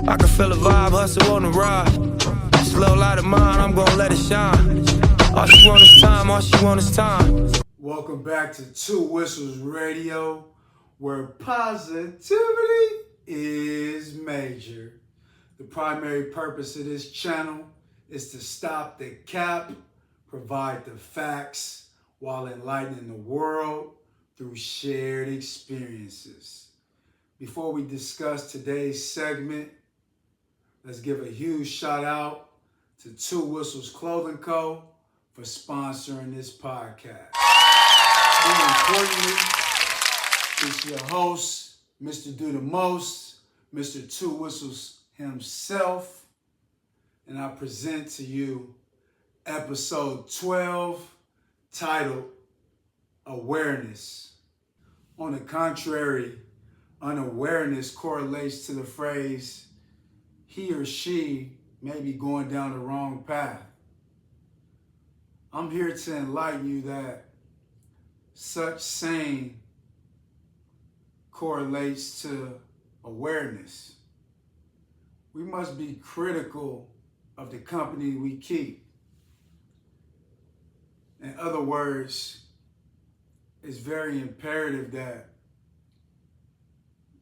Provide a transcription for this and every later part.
I can feel a vibe, hustle on the ride. This little light of mine, I'm gonna let it shine. All she want is time, all she want is time. Welcome back to Two Whistles Radio, where positivity is major. The primary purpose of this channel is to stop the cap, provide the facts, while enlightening the world through shared experiences. Before we discuss today's segment, let's give a huge shout out to Two Whistles Clothing Co. for sponsoring this podcast. More importantly, it's your host, Mr. Do the Most, Mr. Two Whistles himself, and I present to you episode 12, titled Awareness. On the contrary, unawareness correlates to the phrase, he or she may be going down the wrong path. I'm here to enlighten you that such saying correlates to awareness. We must be critical of the company we keep. In other words, it's very imperative that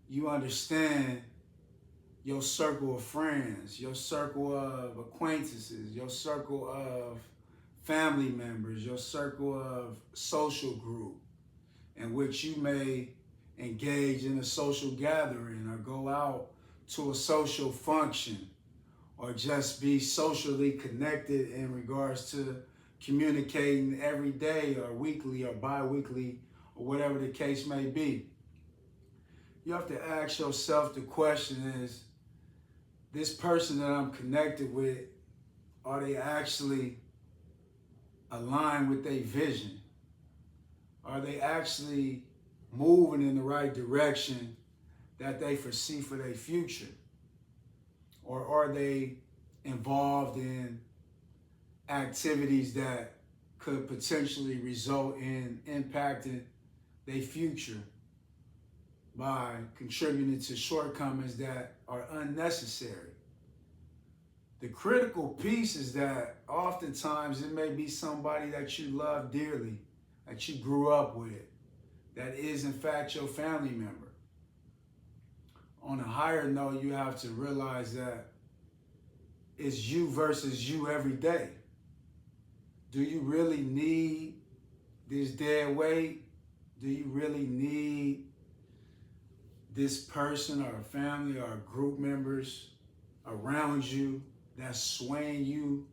you understand your circle of friends, your circle of acquaintances, your circle of family members, your circle of social group in which you may engage in a social gathering or go out to a social function or just be socially connected in regards to communicating every day or weekly or bi-weekly or whatever the case may be. You have to ask yourself the question is, this person that I'm connected with, are they actually aligned with their vision? Are they actually moving in the right direction that they foresee for their future? Or are they involved in activities that could potentially result in impacting their future by contributing to shortcomings that are unnecessary? The critical piece is that oftentimes it may be somebody that you love dearly, that you grew up with, that is in fact your family member. On a higher note, you have to realize that it's you versus you every day. Do you really need this dead weight? Do you really need this person or a family or group members around you that's swaying you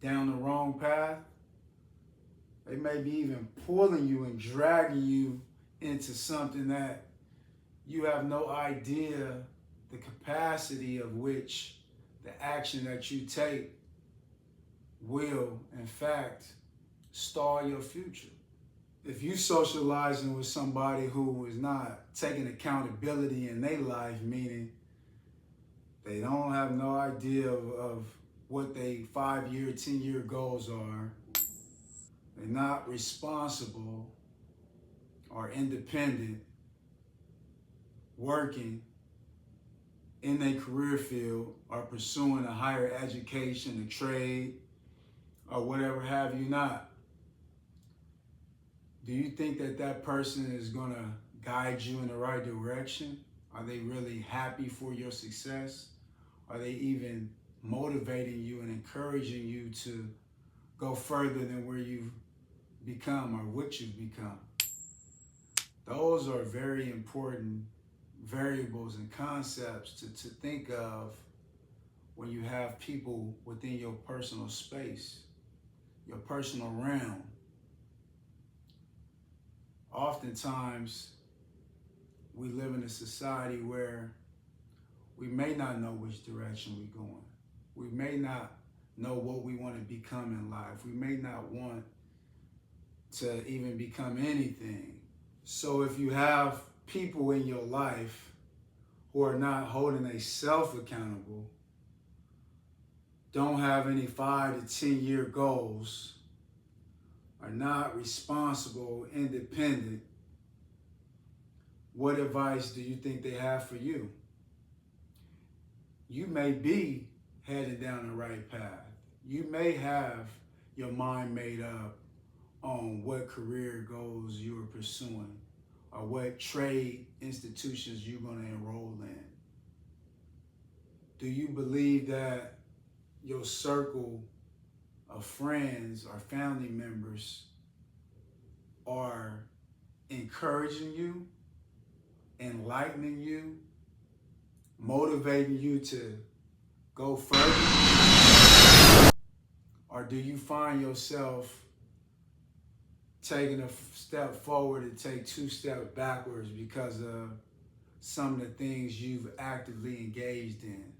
down the wrong path? They may be even pulling you and dragging you into something that you have no idea the capacity of which the action that you take will, in fact, stall your future. If you socializing with somebody who is not taking accountability in their life, meaning they don't have no idea of what their 5-year, 10-year goals are, they're not responsible or independent, working in their career field or pursuing a higher education, a trade, or whatever have you not. Do you think that that person is going to guide you in the right direction? Are they really happy for your success? Are they even motivating you and encouraging you to go further than where you've become or what you've become? Those are very important variables and concepts to think of when you have people within your personal space, your personal realm. Oftentimes, we live in a society where we may not know which direction we're going. We may not know what we want to become in life. We may not want to even become anything. So if you have people in your life who are not holding themselves accountable, don't have any 5 to 10 year goals, are not responsible, independent, what advice do you think they have for you? you may be headed down the right path. You may have your mind made up on what career goals you are pursuing or what trade institutions you're going to enroll in. Do you believe that your circle of friends or family members are encouraging you, enlightening you, motivating you to go further? Or do you find yourself taking a step forward and take 2 steps backwards because of some of the things you've actively engaged in,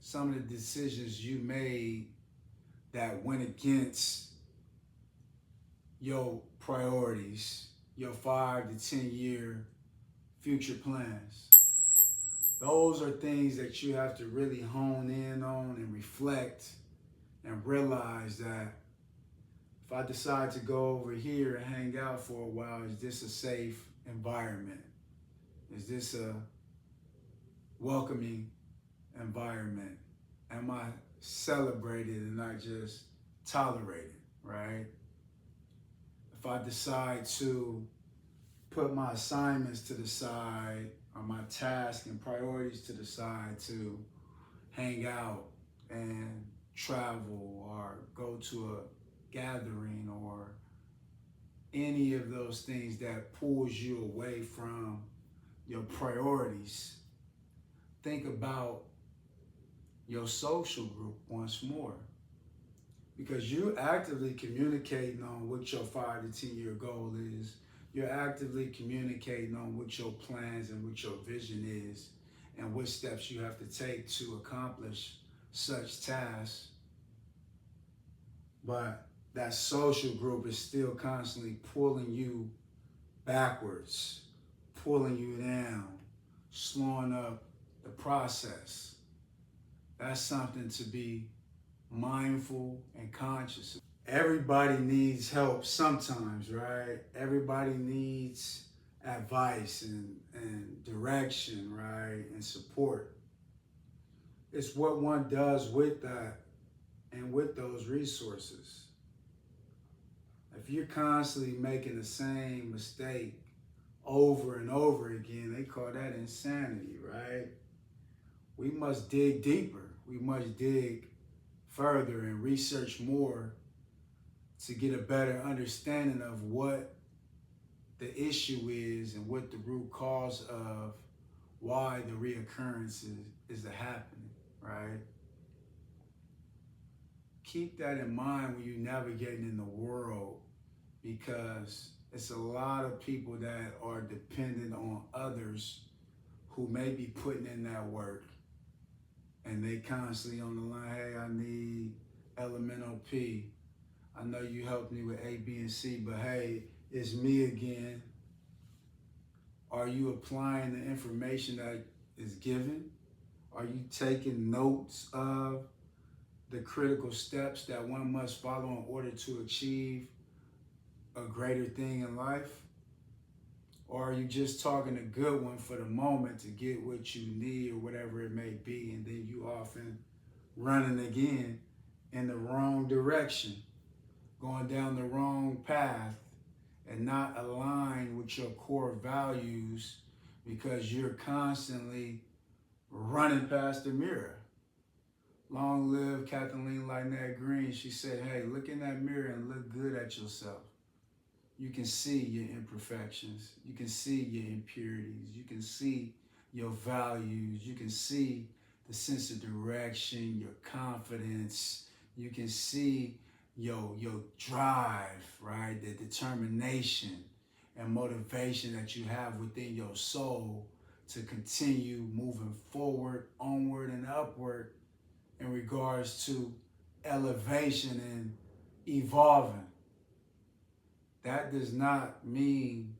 some of the decisions you made that went against your priorities, your 5 to 10 year future plans? Those are things that you have to really hone in on and reflect and realize that if I decide to go over here and hang out for a while, is this a safe environment? Is this a welcoming environment? Am I celebrated and not just tolerated, right? If I decide to put my assignments to the side or my tasks and priorities to the side to hang out and travel or go to a gathering or any of those things that pulls you away from your priorities, think about your social group once more, because you're actively communicating on what your 5 to 10 year goal is. You're actively communicating on what your plans and what your vision is and what steps you have to take to accomplish such tasks. But that social group is still constantly pulling you backwards, pulling you down, slowing up the process. That's something to be mindful and conscious of. Everybody needs help sometimes, right? Everybody needs advice and direction, right? And support. It's what one does with that and with those resources. If you're constantly making the same mistake over and over again, they call that insanity, right? We must dig deeper. We must dig further and research more to get a better understanding of what the issue is and what the root cause of why the reoccurrence is happening, right? Keep that in mind when you're navigating in the world, because it's a lot of people that are dependent on others who may be putting in that work, and they constantly on the line, hey, I need elemental P. I know you helped me with A, B, and C, but hey, it's me again. Are you applying the information that is given? Are you taking notes of the critical steps that one must follow in order to achieve a greater thing in life? Or are you just talking a good one for the moment to get what you need or whatever it may be, and then you often running again in the wrong direction, going down the wrong path, and not aligned with your core values because you're constantly running past the mirror. Long live Kathleen Lynette Green. She said, hey, look in that mirror and look good at yourself. You can see your imperfections. You can see your impurities. You can see your values. You can see the sense of direction, your confidence. You can see your drive, right? The determination and motivation that you have within your soul to continue moving forward, onward, and upward in regards to elevation and evolving. That does not mean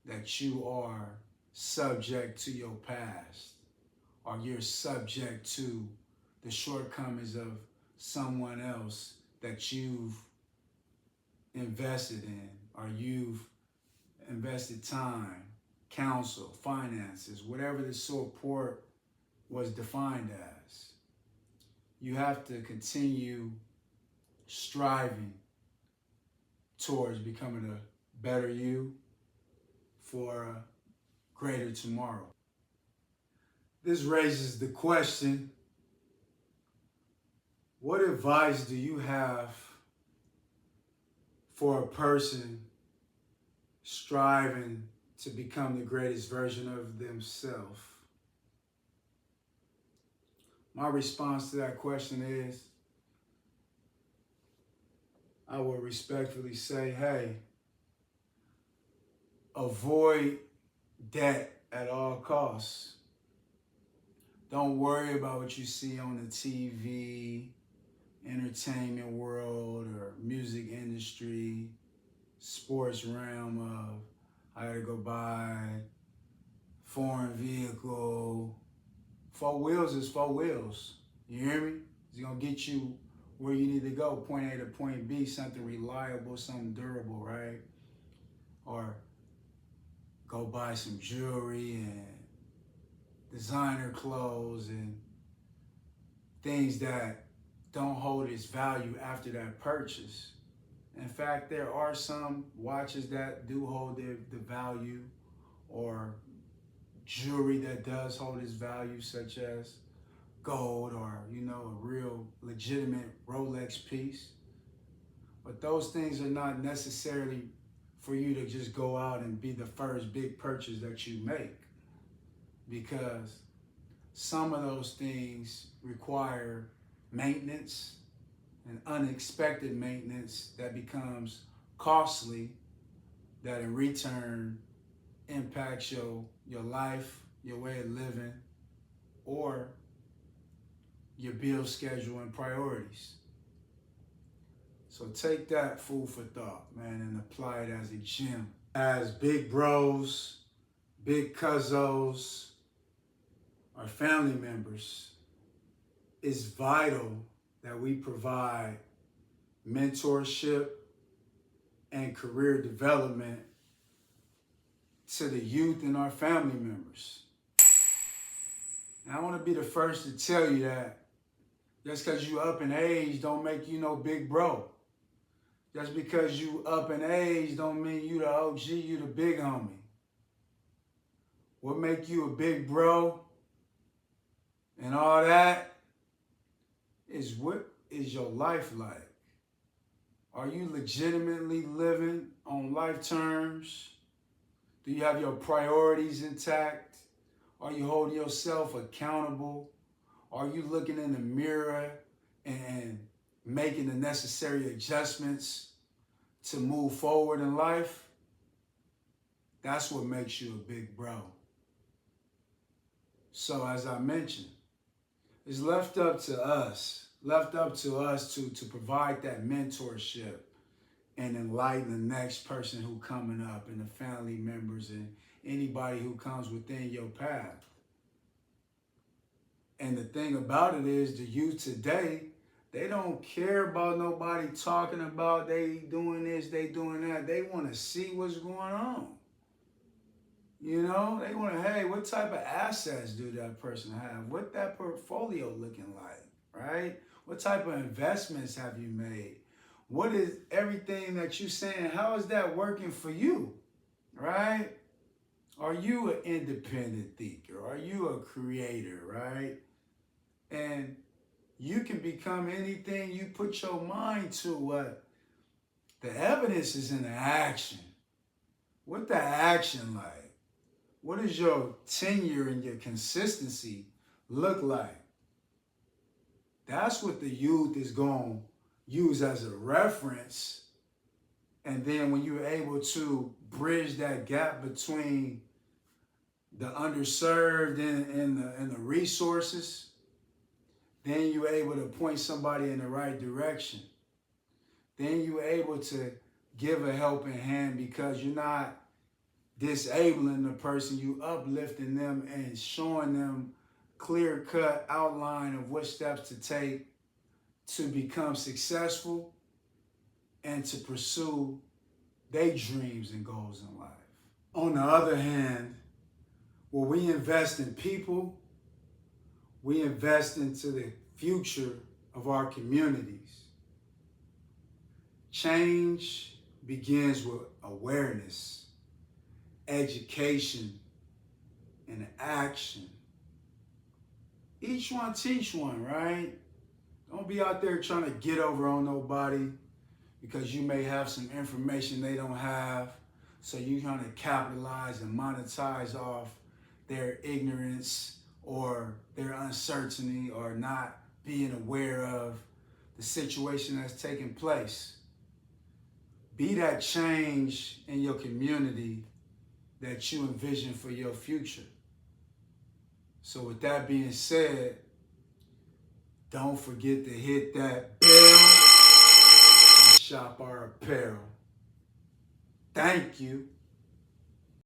that you are subject to your past or you're subject to the shortcomings of someone else that you've invested in or you've invested time, counsel, finances, whatever the support was defined as. you have to continue striving towards becoming a better you for a greater tomorrow. This raises the question, what advice do you have for a person striving to become the greatest version of themselves? My response to that question is, I will respectfully say, hey, avoid debt at all costs. Don't worry about what you see on the TV, entertainment world, or music industry, sports realm of, I gotta go buy foreign vehicle. 4 wheels is 4 wheels. You hear me? It's gonna get you where you need to go, point A to point B, something reliable, something durable, right? Or go buy some jewelry and designer clothes and things that don't hold its value after that purchase. In fact, there are some watches that do hold the value, or jewelry that does hold its value, such as gold or, a real legitimate Rolex piece. But those things are not necessarily for you to just go out and be the first big purchase that you make, because some of those things require maintenance and unexpected maintenance that becomes costly, that in return impacts your life, your way of living, or your bill schedule and priorities. So take that food for thought, man, and apply it as a gem. As big bros, big cuzzos, or family members, it's vital that we provide mentorship and career development to the youth and our family members. And I want to be the first to tell you that just because you up in age don't make you no big bro. Just because you up in age don't mean you the OG, you the big homie. What make you a big bro and all that is, what is your life like? Are you legitimately living on life terms? Do you have your priorities intact? Are you holding yourself accountable? Are you looking in the mirror and making the necessary adjustments to move forward in life? That's what makes you a big bro. So as I mentioned, it's left up to us to provide that mentorship and enlighten the next person who coming up, and the family members and anybody who comes within your path. And the thing about it is, the youth today, they don't care about nobody talking about they doing this, they doing that. They want to see what's going on. They want to, hey, what type of assets do that person have? What that portfolio looking like, right? What type of investments have you made? What is everything that you're saying? How is that working for you, right? Are you an independent thinker? Are you a creator, right? And you can become anything you put your mind to. What the evidence is in the action. What the action like? What does your tenure and your consistency look like? That's what the youth is going to use as a reference. And then when you're able to bridge that gap between the underserved and the resources, then you're able to point somebody in the right direction. Then you're able to give a helping hand, because you're not disabling the person, you uplifting them and showing them clear-cut outline of what steps to take to become successful and to pursue their dreams and goals in life. On the other hand, when we invest in people, we invest into the future of our communities. Change begins with awareness, education, and action. Each one teach one, right? Don't be out there trying to get over on nobody because you may have some information they don't have. So you're trying to capitalize and monetize off their ignorance or their uncertainty or not being aware of the situation that's taking place. Be that change in your community that you envision for your future. So with that being said, don't forget to hit that bell and shop our apparel. Thank you.